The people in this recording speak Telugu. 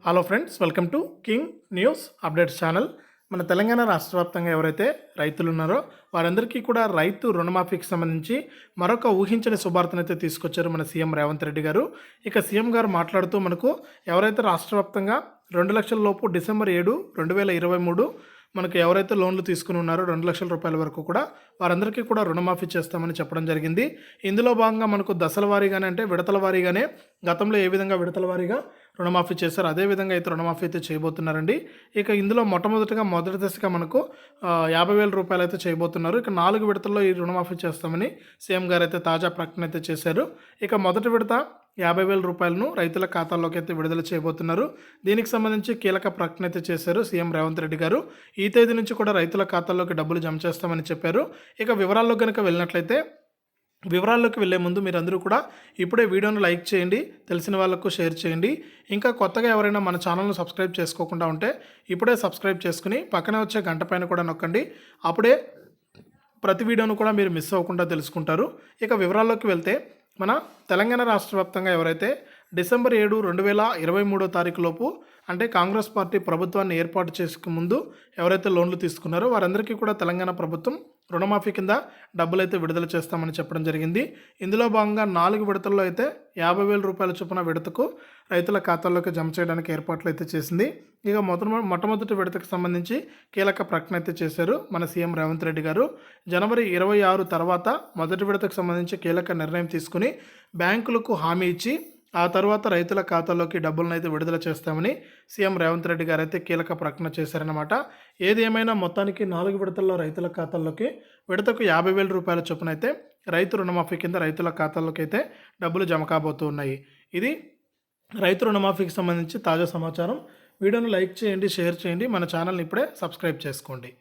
Hello friends, welcome to king news updates channel. మన తెలంగాణ రాష్ట్ర వ్యాప్తంగా ఎవరైతే రైతులు ఉన్నారో వారందరికీ కూడా రైతు రుణమాఫీకి సంబంధించి మరొక ఊహించని శుభార్తనైతే తీసుకొచ్చారు మన సీఎం రేవంత్ రెడ్డి గారు. ఇక సీఎం గారు మాట్లాడుతూ మనకు ఎవరైతే రాష్ట్ర వ్యాప్తంగా 2 లక్షల లోపు డిసెంబర్ 7, 2023 మనకు ఎవరైతే లోన్లు తీసుకుని ఉన్నారో 2 లక్షల రూపాయల వరకు కూడా వారందరికీ కూడా రుణమాఫీ చేస్తామని చెప్పడం జరిగింది. ఇందులో భాగంగా మనకు దశల వారీగానే అంటే విడతల వారీగానే గతంలో ఏ విధంగా విడతల వారీగా రుణమాఫీ చేశారు అదే విధంగా అయితే రుణమాఫీ అయితే చేయబోతున్నారండి. ఇక ఇందులో మొదటి దశగా మనకు 50,000 రూపాయలు అయితే చేయబోతున్నారు. ఇక 4 విడతల్లో ఈ రుణమాఫీ చేస్తామని సీఎం గారు అయితే తాజా ప్రకటన అయితే చేశారు. ఇక మొదటి విడత 50,000 రూపాయలను రైతుల ఖాతాల్లోకి అయితే విడుదల చేయబోతున్నారు. దీనికి సంబంధించి కీలక ప్రకటన అయితే చేశారు సీఎం రేవంత్ రెడ్డి గారు. ఈ తేదీ నుంచి కూడా రైతుల ఖాతాల్లోకి డబ్బులు జమ చేస్తామని చెప్పారు. ఇక వివరాల్లోకి కనుక వెళ్ళినట్లయితే వివరాల్లోకి వెళ్ళే ముందు మీరందరూ కూడా ఇప్పుడే వీడియోను లైక్ చేయండి, తెలిసిన వాళ్ళకు షేర్ చేయండి. ఇంకా కొత్తగా ఎవరైనా మన ఛానల్ను సబ్స్క్రైబ్ చేసుకోకుండా ఉంటే ఇప్పుడే సబ్స్క్రైబ్ చేసుకుని పక్కనే వచ్చే గంట పైన కూడా నొక్కండి. అప్పుడే ప్రతి వీడియోను కూడా మీరు మిస్ అవ్వకుండా తెలుసుకుంటారు. ఇక వివరాల్లోకి వెళ్తే మన తెలంగాణ రాష్ట్ర వ్యాప్తంగా ఎవరైతే డిసెంబర్ 7, 2023 తారీఖు లోపు అంటే కాంగ్రెస్ పార్టీ ప్రభుత్వాన్ని ఏర్పాటు చేసుకు ముందు ఎవరైతే లోన్లు తీసుకున్నారో వారందరికీ కూడా తెలంగాణ ప్రభుత్వం రుణమాఫీ కింద డబ్బులైతే విడుదల చేస్తామని చెప్పడం జరిగింది. ఇందులో భాగంగా 4 విడతల్లో అయితే 50,000 రూపాయల చొప్పున విడతకు రైతుల ఖాతాల్లోకి జమ చేయడానికి ఏర్పాట్లు అయితే చేసింది. ఇక మొట్టమొదటి విడతకు సంబంధించి కీలక ప్రకటన అయితే చేశారు మన సీఎం రేవంత్ రెడ్డి గారు. జనవరి 26 తర్వాత మొదటి విడతకు సంబంధించి కీలక నిర్ణయం తీసుకుని బ్యాంకులకు హామీ ఇచ్చి ఆ తర్వాత రైతుల ఖాతాల్లోకి డబ్బులను అయితే విడుదల చేస్తామని సీఎం రేవంత్ రెడ్డి గారు అయితే కీలక ప్రకటన చేశారన్నమాట. ఏది ఏమైనా మొత్తానికి 4 విడతల్లో రైతుల ఖాతాల్లోకి విడతకు 50,000 రూపాయల చొప్పున అయితే రైతు రుణమాఫీ కింద రైతుల ఖాతాల్లోకి అయితే డబ్బులు జమ కాబోతూ ఉన్నాయి. ఇది రైతు రుణమాఫీకి సంబంధించి తాజా సమాచారం. వీడియోను లైక్ చేయండి, షేర్ చేయండి, మన ఛానల్ని ఇప్పుడే సబ్స్క్రైబ్ చేసుకోండి.